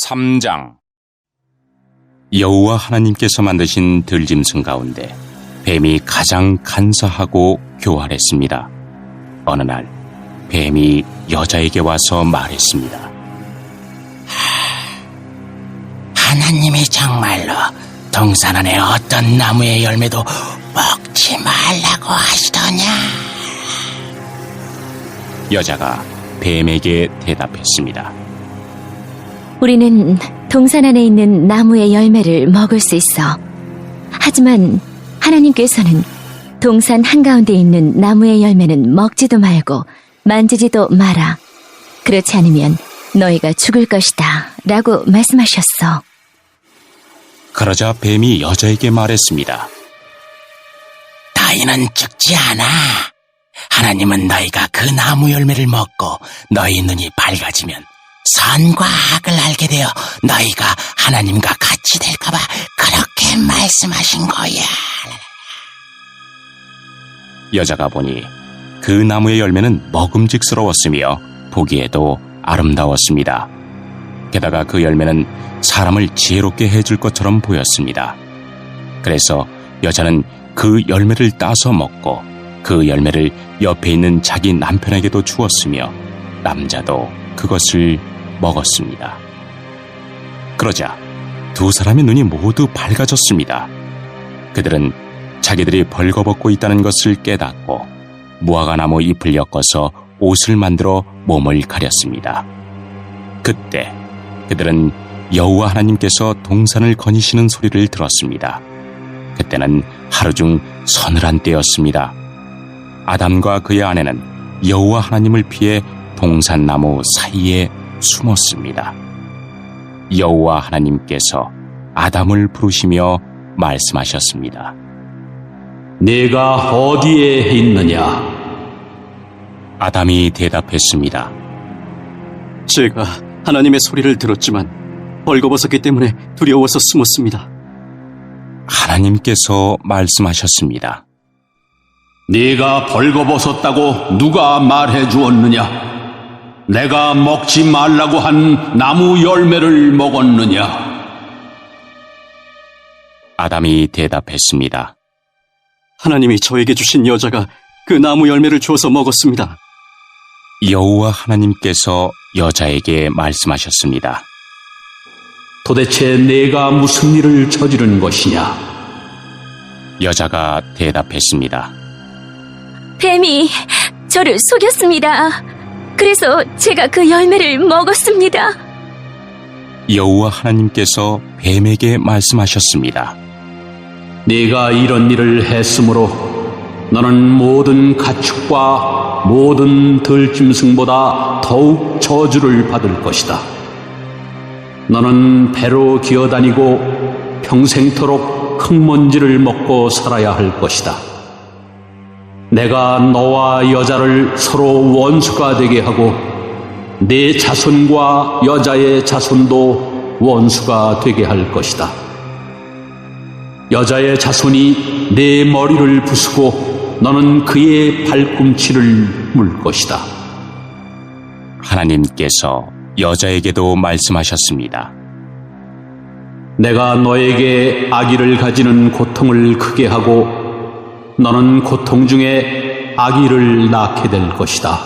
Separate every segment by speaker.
Speaker 1: 3장. 여호와 하나님께서 만드신 들짐승 가운데 뱀이 가장 간사하고 교활했습니다. 어느 날 뱀이 여자에게 와서 말했습니다.
Speaker 2: 하나님이 정말로 동산 안에 어떤 나무의 열매도 먹지 말라고 하시더냐?
Speaker 1: 여자가 뱀에게 대답했습니다.
Speaker 3: 우리는 동산 안에 있는 나무의 열매를 먹을 수 있어. 하지만 하나님께서는 동산 한가운데 있는 나무의 열매는 먹지도 말고 만지지도 마라. 그렇지 않으면 너희가 죽을 것이다 라고 말씀하셨어.
Speaker 1: 그러자 뱀이 여자에게 말했습니다.
Speaker 2: 너희는 죽지 않아. 하나님은 너희가 그 나무 열매를 먹고 너희 눈이 밝아지면 선과 악을 알게 되어 너희가 하나님과 같이 될까봐 그렇게 말씀하신 거야.
Speaker 1: 여자가 보니 그 나무의 열매는 먹음직스러웠으며 보기에도 아름다웠습니다. 게다가 그 열매는 사람을 지혜롭게 해줄 것처럼 보였습니다. 그래서 여자는 그 열매를 따서 먹고 그 열매를 옆에 있는 자기 남편에게도 주었으며 남자도 그것을 먹었습니다. 그러자 두 사람의 눈이 모두 밝아졌습니다. 그들은 자기들이 벌거벗고 있다는 것을 깨닫고 무화과나무 잎을 엮어서 옷을 만들어 몸을 가렸습니다. 그때 그들은 여호와 하나님께서 동산을 거니시는 소리를 들었습니다. 그때는 하루 중 서늘한 때였습니다. 아담과 그의 아내는 여호와 하나님을 피해 동산나무 사이에 숨었습니다. 여호와 하나님께서 아담을 부르시며 말씀하셨습니다.
Speaker 4: 네가 어디에 있느냐?
Speaker 1: 아담이 대답했습니다.
Speaker 5: 제가 하나님의 소리를 들었지만 벌거벗었기 때문에 두려워서 숨었습니다.
Speaker 1: 하나님께서 말씀하셨습니다.
Speaker 4: 네가 벌거벗었다고 누가 말해 주었느냐? 내가 먹지 말라고 한 나무 열매를 먹었느냐?
Speaker 1: 아담이 대답했습니다.
Speaker 5: 하나님이 저에게 주신 여자가 그 나무 열매를 주어서 먹었습니다.
Speaker 1: 여호와 하나님께서 여자에게 말씀하셨습니다.
Speaker 4: 도대체 네가 무슨 일을 저지른 것이냐?
Speaker 1: 여자가 대답했습니다.
Speaker 3: 뱀이 저를 속였습니다. 그래서 제가 그 열매를 먹었습니다.
Speaker 1: 여호와 하나님께서 뱀에게 말씀하셨습니다.
Speaker 4: 네가 이런 일을 했으므로 너는 모든 가축과 모든 들짐승보다 더욱 저주를 받을 것이다. 너는 배로 기어다니고 평생토록 흙먼지를 먹고 살아야 할 것이다. 내가 너와 여자를 서로 원수가 되게 하고 네 자손과 여자의 자손도 원수가 되게 할 것이다. 여자의 자손이 네 머리를 부수고 너는 그의 발꿈치를 물 것이다.
Speaker 1: 하나님께서 여자에게도 말씀하셨습니다.
Speaker 4: 내가 너에게 아기를 가지는 고통을 크게 하고 너는 고통 중에 아기를 낳게 될 것이다.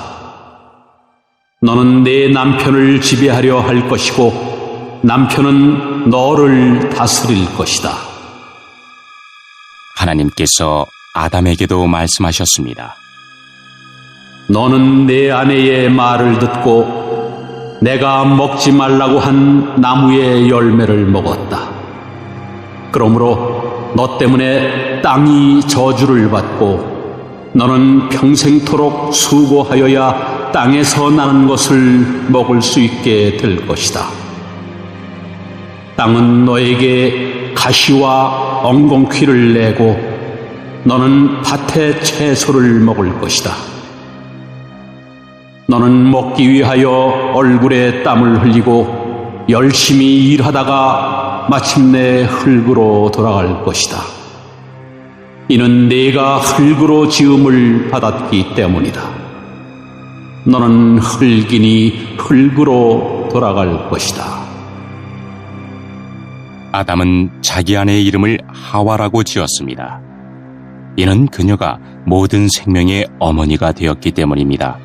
Speaker 4: 너는 네 남편을 지배하려 할 것이고 남편은 너를 다스릴 것이다.
Speaker 1: 하나님께서 아담에게도 말씀하셨습니다.
Speaker 4: 너는 내 아내의 말을 듣고 내가 먹지 말라고 한 나무의 열매를 먹었다. 그러므로 너 때문에 땅이 저주를 받고 너는 평생토록 수고하여야 땅에서 나는 것을 먹을 수 있게 될 것이다. 땅은 너에게 가시와 엉겅퀴를 내고 너는 밭의 채소를 먹을 것이다. 너는 먹기 위하여 얼굴에 땀을 흘리고 열심히 일하다가 마침내 흙으로 돌아갈 것이다. 이는 네가 흙으로 지음을 받았기 때문이다. 너는 흙이니 흙으로 돌아갈 것이다.
Speaker 1: 아담은 자기 아내의 이름을 하와라고 지었습니다. 이는 그녀가 모든 생명의 어머니가 되었기 때문입니다.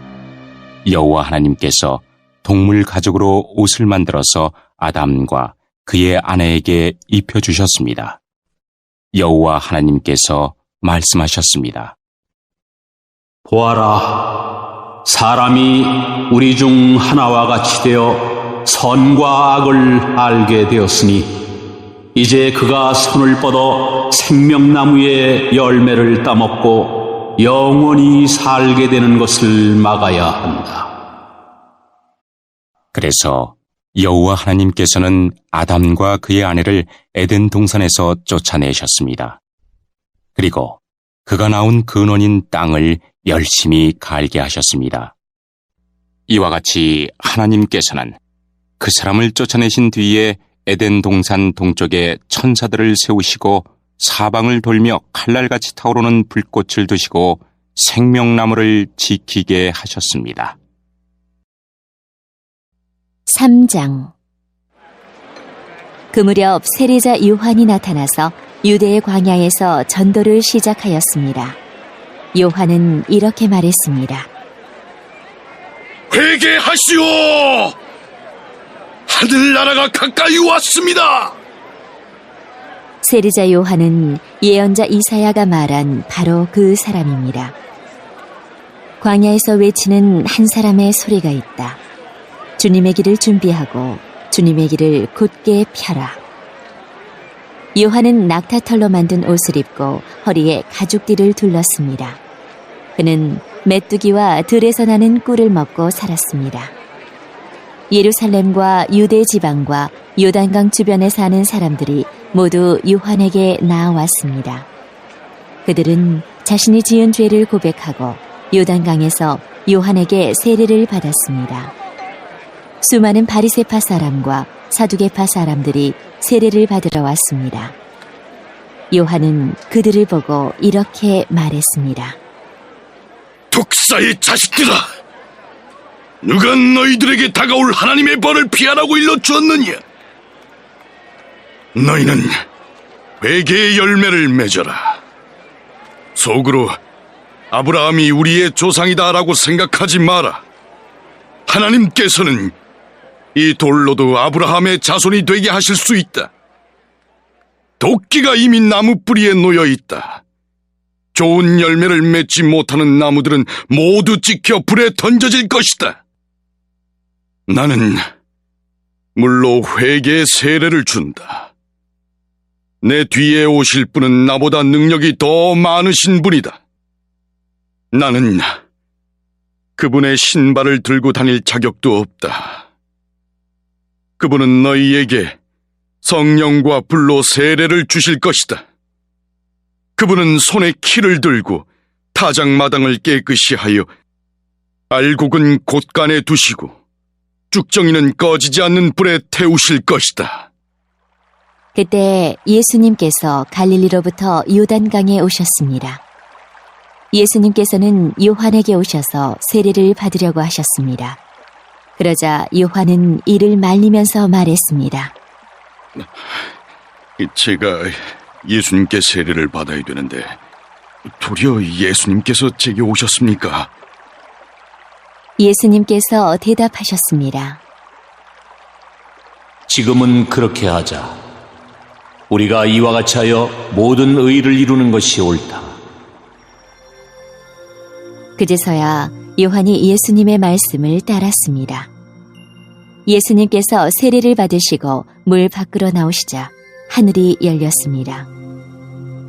Speaker 1: 여호와 하나님께서 동물 가죽으로 옷을 만들어서 아담과 그의 아내에게 입혀주셨습니다. 여호와 하나님께서 말씀하셨습니다.
Speaker 4: 보아라, 사람이 우리 중 하나와 같이 되어 선과 악을 알게 되었으니 이제 그가 손을 뻗어 생명나무의 열매를 따먹고 영원히 살게 되는 것을 막아야 한다.
Speaker 1: 그래서 여호와 하나님께서는 아담과 그의 아내를 에덴 동산에서 쫓아내셨습니다. 그리고 그가 나온 근원인 땅을 열심히 갈게 하셨습니다. 이와 같이 하나님께서는 그 사람을 쫓아내신 뒤에 에덴 동산 동쪽에 천사들을 세우시고 사방을 돌며 칼날같이 타오르는 불꽃을 두시고 생명나무를 지키게 하셨습니다.
Speaker 3: 3장. 그 무렵 세례자 요한이 나타나서 유대의 광야에서 전도를 시작하였습니다. 요한은 이렇게 말했습니다.
Speaker 6: 회개하시오! 하늘나라가 가까이 왔습니다!
Speaker 3: 세례자 요한은 예언자 이사야가 말한 바로 그 사람입니다. 광야에서 외치는 한 사람의 소리가 있다. 주님의 길을 준비하고 주님의 길을 곧게 펴라. 요한은 낙타털로 만든 옷을 입고 허리에 가죽띠를 둘렀습니다. 그는 메뚜기와 들에서 나는 꿀을 먹고 살았습니다. 예루살렘과 유대 지방과 요단강 주변에 사는 사람들이 모두 요한에게 나아왔습니다. 그들은 자신이 지은 죄를 고백하고 요단강에서 요한에게 세례를 받았습니다. 수많은 바리새파 사람과 사두개파 사람들이 세례를 받으러 왔습니다. 요한은 그들을 보고 이렇게 말했습니다.
Speaker 6: 독사의 자식들아! 누가 너희들에게 다가올 하나님의 벌을 피하라고 일러주었느냐? 너희는 회개의 열매를 맺어라. 속으로 아브라함이 우리의 조상이다라고 생각하지 마라. 하나님께서는 이 돌로도 아브라함의 자손이 되게 하실 수 있다. 도끼가 이미 나무 뿌리에 놓여 있다. 좋은 열매를 맺지 못하는 나무들은 모두 찍혀 불에 던져질 것이다. 나는 물로 회개의 세례를 준다. 내 뒤에 오실 분은 나보다 능력이 더 많으신 분이다. 나는 그분의 신발을 들고 다닐 자격도 없다. 그분은 너희에게 성령과 불로 세례를 주실 것이다. 그분은 손에 키를 들고 타작마당을 깨끗이 하여 알곡은 곳간에 두시고 쭉정이는 꺼지지 않는 불에 태우실 것이다.
Speaker 3: 그때 예수님께서 갈릴리로부터 요단강에 오셨습니다. 예수님께서는 요한에게 오셔서 세례를 받으려고 하셨습니다. 그러자 요한은 이를 말리면서 말했습니다.
Speaker 6: 제가 예수님께 세례를 받아야 되는데 도리어 예수님께서 제게 오셨습니까?
Speaker 3: 예수님께서 대답하셨습니다.
Speaker 4: 지금은 그렇게 하자. 우리가 이와 같이 하여 모든 의를 이루는 것이 옳다.
Speaker 3: 그제서야 요한이 예수님의 말씀을 따랐습니다. 예수님께서 세례를 받으시고 물 밖으로 나오시자 하늘이 열렸습니다.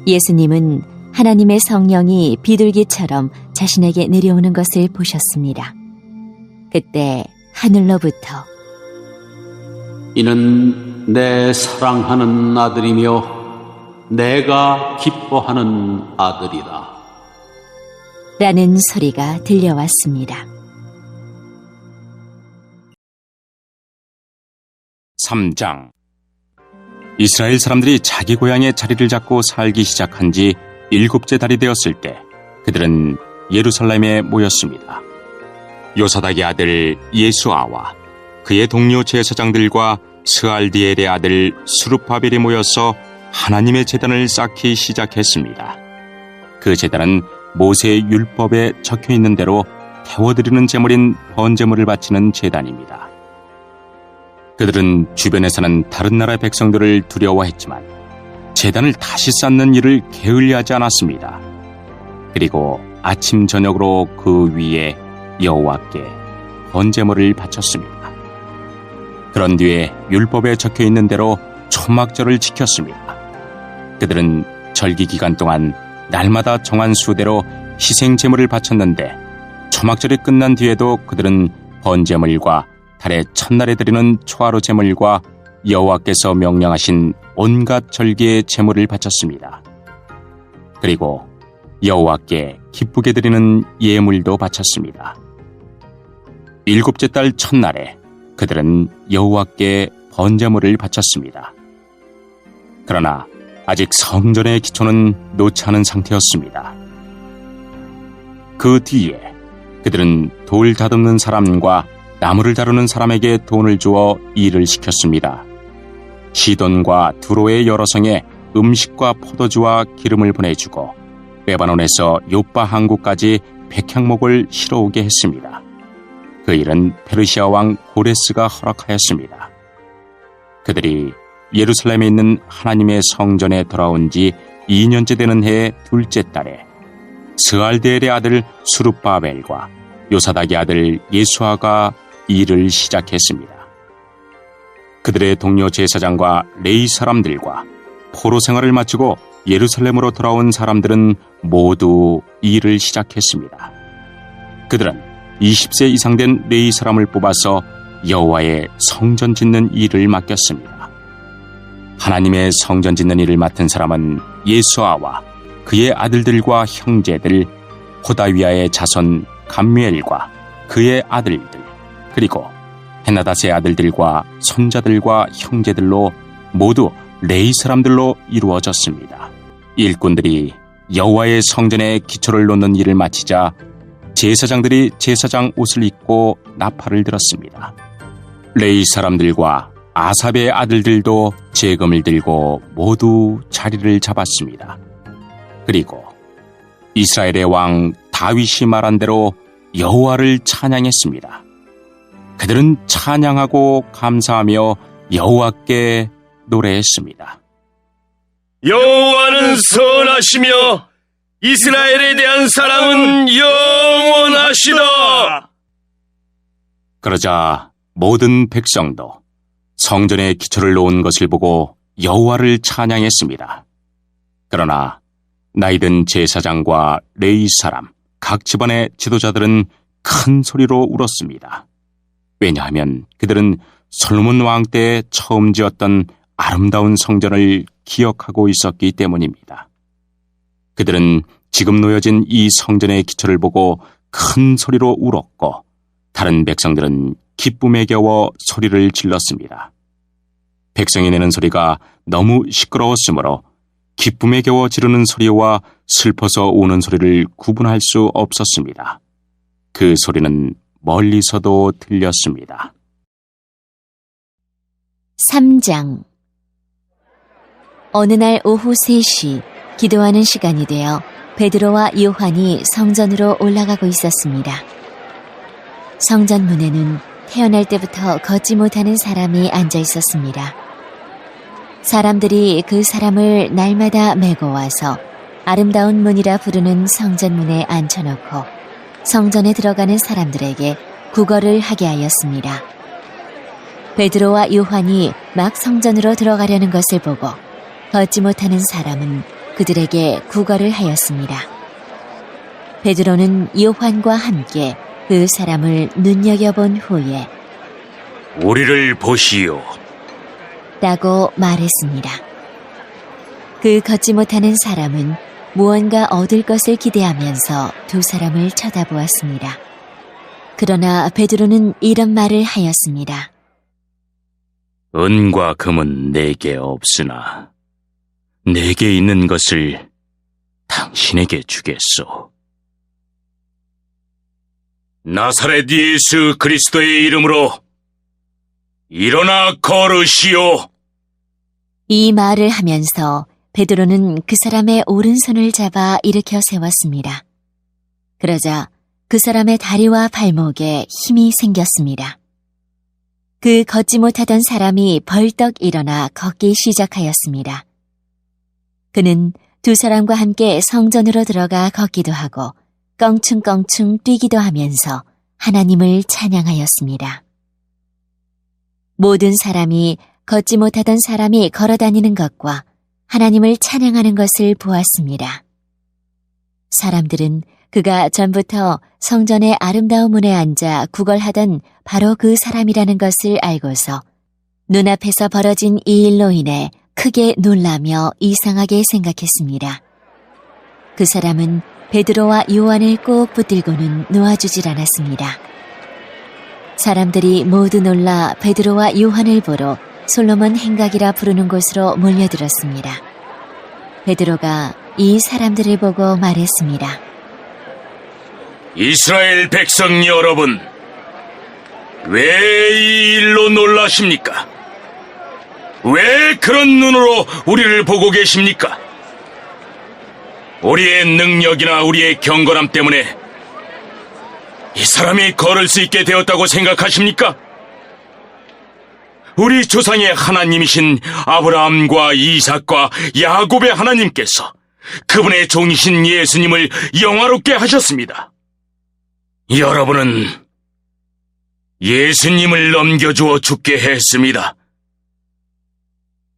Speaker 3: 예수님은 하나님의 성령이 비둘기처럼 자신에게 내려오는 것을 보셨습니다. 그때 하늘로부터
Speaker 4: 이는 내 사랑하는 아들이며 내가 기뻐하는 아들이다.
Speaker 3: 라는 소리가 들려왔습니다.
Speaker 1: 3장. 이스라엘 사람들이 자기 고향에 자리를 잡고 살기 시작한 지 7째 달이 되었을 때 그들은 예루살렘에 모였습니다. 요사닥의 아들 예수아와 그의 동료 제사장들과 스알디엘의 아들 수르바벨이 모여서 하나님의 제단을 쌓기 시작했습니다. 그 제단은 모세의 율법에 적혀 있는 대로 태워드리는 제물인 번제물을 바치는 제단입니다. 그들은 주변에 사는 다른 나라 백성들을 두려워했지만 제단을 다시 쌓는 일을 게을리하지 않았습니다. 그리고 아침 저녁으로 그 위에 여호와께 번제물을 바쳤습니다. 그런 뒤에 율법에 적혀 있는 대로 초막절을 지켰습니다. 그들은 절기 기간 동안 날마다 정한 수대로 희생 제물을 바쳤는데 초막절이 끝난 뒤에도 그들은 번제물과 달의 첫날에 드리는 초하루 제물과 여호와께서 명령하신 온갖 절기의 제물을 바쳤습니다. 그리고 여호와께 기쁘게 드리는 예물도 바쳤습니다. 일곱째 달 첫날에 그들은 여호와께 번제물을 바쳤습니다. 그러나 아직 성전의 기초는 놓지 않은 상태였습니다. 그 뒤에 그들은 돌 다듬는 사람과 나무를 다루는 사람에게 돈을 주어 일을 시켰습니다. 시돈과 두로의 여러 성에 음식과 포도주와 기름을 보내주고 레바논에서 요빠 항구까지 백향목을 실어오게 했습니다. 그 일은 페르시아 왕 고레스가 허락하였습니다. 그들이 예루살렘에 있는 하나님의 성전에 돌아온 지 2년째 되는 해의 둘째 달에 스알디엘의 아들 수르바벨과 요사닥의 아들 예수아가 일을 시작했습니다. 그들의 동료 제사장과 레위 사람들과 포로 생활을 마치고 예루살렘으로 돌아온 사람들은 모두 일을 시작했습니다. 그들은 20세 이상 된 레위 사람을 뽑아서 여호와의 성전 짓는 일을 맡겼습니다. 하나님의 성전 짓는 일을 맡은 사람은 예수아와 그의 아들들과 형제들, 호다위아의 자손 감미엘과 그의 아들들, 그리고 헤나닷의 아들들과 손자들과 형제들로 모두 레위 사람들로 이루어졌습니다. 일꾼들이 여호와의 성전에 기초를 놓는 일을 마치자 제사장들이 제사장 옷을 입고 나팔을 들었습니다. 레위 사람들과 아삽의 아들들도 재금을 들고 모두 자리를 잡았습니다. 그리고 이스라엘의 왕 다윗이 말한 대로 여호와를 찬양했습니다. 그들은 찬양하고 감사하며 여호와께 노래했습니다.
Speaker 7: 여호와는 선하시며 이스라엘에 대한 사랑은 영원하시다.
Speaker 1: 그러자 모든 백성도 성전에 기초를 놓은 것을 보고 여호와를 찬양했습니다. 그러나 나이든 제사장과 레위 사람, 각 집안의 지도자들은 큰 소리로 울었습니다. 왜냐하면 그들은 솔로몬 왕 때 처음 지었던 아름다운 성전을 기억하고 있었기 때문입니다. 그들은 지금 놓여진 이 성전의 기초를 보고 큰 소리로 울었고 다른 백성들은 기쁨에 겨워 소리를 질렀습니다. 백성이 내는 소리가 너무 시끄러웠으므로 기쁨에 겨워 지르는 소리와 슬퍼서 우는 소리를 구분할 수 없었습니다. 그 소리는 멀리서도 들렸습니다.
Speaker 3: 3장. 어느 날 오후 3시 기도하는 시간이 되어 베드로와 요한이 성전으로 올라가고 있었습니다. 성전 문에는 태어날 때부터 걷지 못하는 사람이 앉아 있었습니다. 사람들이 그 사람을 날마다 메고 와서 아름다운 문이라 부르는 성전 문에 앉혀놓고 성전에 들어가는 사람들에게 구걸을 하게 하였습니다. 베드로와 요한이 막 성전으로 들어가려는 것을 보고 걷지 못하는 사람은 그들에게 구걸을 하였습니다. 베드로는 요한과 함께 그 사람을 눈여겨본 후에
Speaker 7: 우리를 보시오.
Speaker 3: 라고 말했습니다. 그 걷지 못하는 사람은 무언가 얻을 것을 기대하면서 두 사람을 쳐다보았습니다. 그러나 베드로는 이런 말을 하였습니다.
Speaker 7: 은과 금은 내게 없으나 내게 있는 것을 당신에게 주겠소. 나사렛 예수 그리스도의 이름으로 일어나 걸으시오.
Speaker 3: 이 말을 하면서 베드로는 그 사람의 오른손을 잡아 일으켜 세웠습니다. 그러자 그 사람의 다리와 발목에 힘이 생겼습니다. 그 걷지 못하던 사람이 벌떡 일어나 걷기 시작하였습니다. 그는 두 사람과 함께 성전으로 들어가 걷기도 하고 껑충껑충 뛰기도 하면서 하나님을 찬양하였습니다. 모든 사람이 걷지 못하던 사람이 걸어다니는 것과 하나님을 찬양하는 것을 보았습니다. 사람들은 그가 전부터 성전의 아름다운 문에 앉아 구걸하던 바로 그 사람이라는 것을 알고서 눈앞에서 벌어진 이 일로 인해 크게 놀라며 이상하게 생각했습니다. 그 사람은 베드로와 요한을 꼭 붙들고는 놓아주질 않았습니다. 사람들이 모두 놀라 베드로와 요한을 보러 솔로몬 행각이라 부르는 곳으로 몰려들었습니다. 베드로가 이 사람들을 보고 말했습니다.
Speaker 7: 이스라엘 백성 여러분, 왜 이 일로 놀라십니까? 왜 그런 눈으로 우리를 보고 계십니까? 우리의 능력이나 우리의 경건함 때문에 이 사람이 걸을 수 있게 되었다고 생각하십니까? 우리 조상의 하나님이신 아브라함과 이삭과 야곱의 하나님께서 그분의 종이신 예수님을 영화롭게 하셨습니다. 여러분은 예수님을 넘겨주어 죽게 했습니다.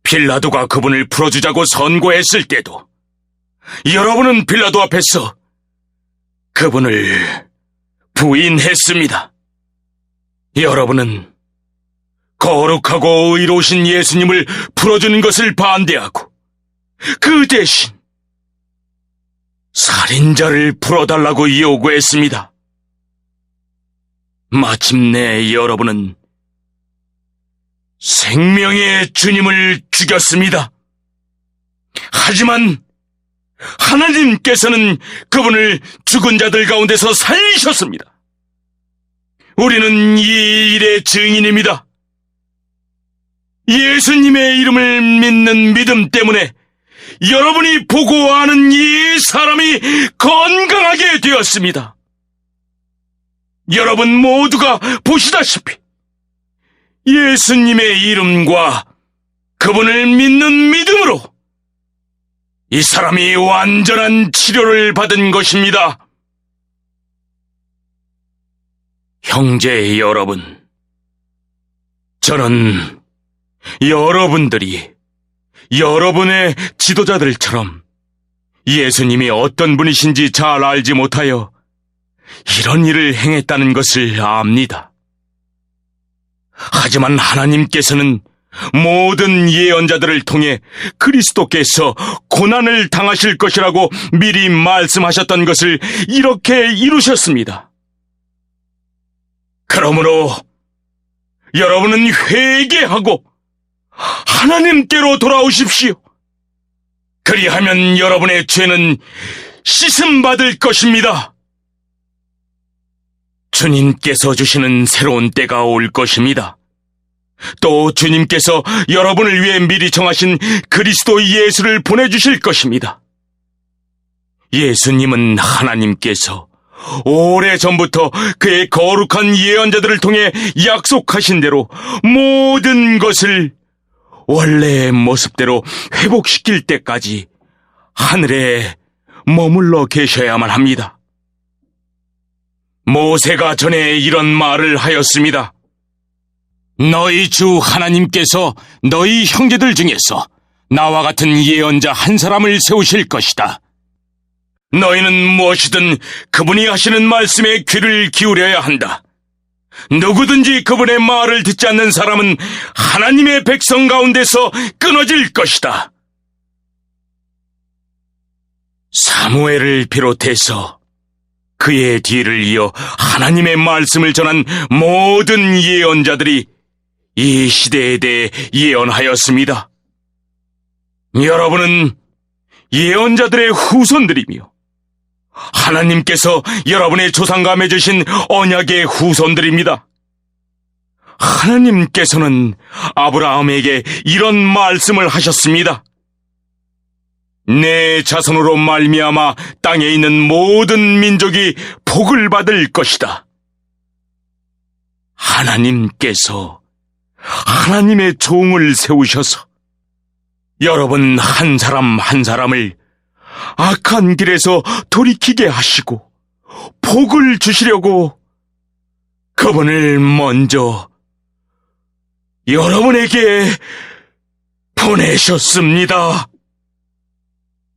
Speaker 7: 빌라도가 그분을 풀어주자고 선고했을 때도 여러분은 빌라도 앞에서 그분을 부인했습니다. 여러분은 거룩하고 의로우신 예수님을 풀어주는 것을 반대하고 그 대신 살인자를 풀어달라고 요구했습니다. 마침내 여러분은 생명의 주님을 죽였습니다. 하지만 하나님께서는 그분을 죽은 자들 가운데서 살리셨습니다. 우리는 이 일의 증인입니다. 예수님의 이름을 믿는 믿음 때문에 여러분이 보고 아는 이 사람이 건강하게 되었습니다. 여러분 모두가 보시다시피 예수님의 이름과 그분을 믿는 믿음으로 이 사람이 완전한 치료를 받은 것입니다. 형제 여러분, 저는 여러분들이 여러분의 지도자들처럼 예수님이 어떤 분이신지 잘 알지 못하여 이런 일을 행했다는 것을 압니다. 하지만 하나님께서는 모든 예언자들을 통해 그리스도께서 고난을 당하실 것이라고 미리 말씀하셨던 것을 이렇게 이루셨습니다. 그러므로 여러분은 회개하고 하나님께로 돌아오십시오. 그리하면 여러분의 죄는 씻음받을 것입니다. 주님께서 주시는 새로운 때가 올 것입니다. 또 주님께서 여러분을 위해 미리 정하신 그리스도 예수를 보내주실 것입니다. 예수님은 하나님께서 오래전부터 그의 거룩한 예언자들을 통해 약속하신 대로 모든 것을 원래의 모습대로 회복시킬 때까지 하늘에 머물러 계셔야만 합니다. 모세가 전에 이런 말을 하였습니다. 너희 주 하나님께서 너희 형제들 중에서 나와 같은 예언자 한 사람을 세우실 것이다. 너희는 무엇이든 그분이 하시는 말씀에 귀를 기울여야 한다. 누구든지 그분의 말을 듣지 않는 사람은 하나님의 백성 가운데서 끊어질 것이다. 사무엘을 비롯해서 그의 뒤를 이어 하나님의 말씀을 전한 모든 예언자들이 이 시대에 대해 예언하였습니다. 여러분은 예언자들의 후손들이며 하나님께서 여러분의 조상과 맺으신 언약의 후손들입니다. 하나님께서는 아브라함에게 이런 말씀을 하셨습니다. 내 자손으로 말미암아 땅에 있는 모든 민족이 복을 받을 것이다. 하나님께서 하나님의 종을 세우셔서 여러분 한 사람 한 사람을 악한 길에서 돌이키게 하시고 복을 주시려고 그분을 먼저 여러분에게 보내셨습니다.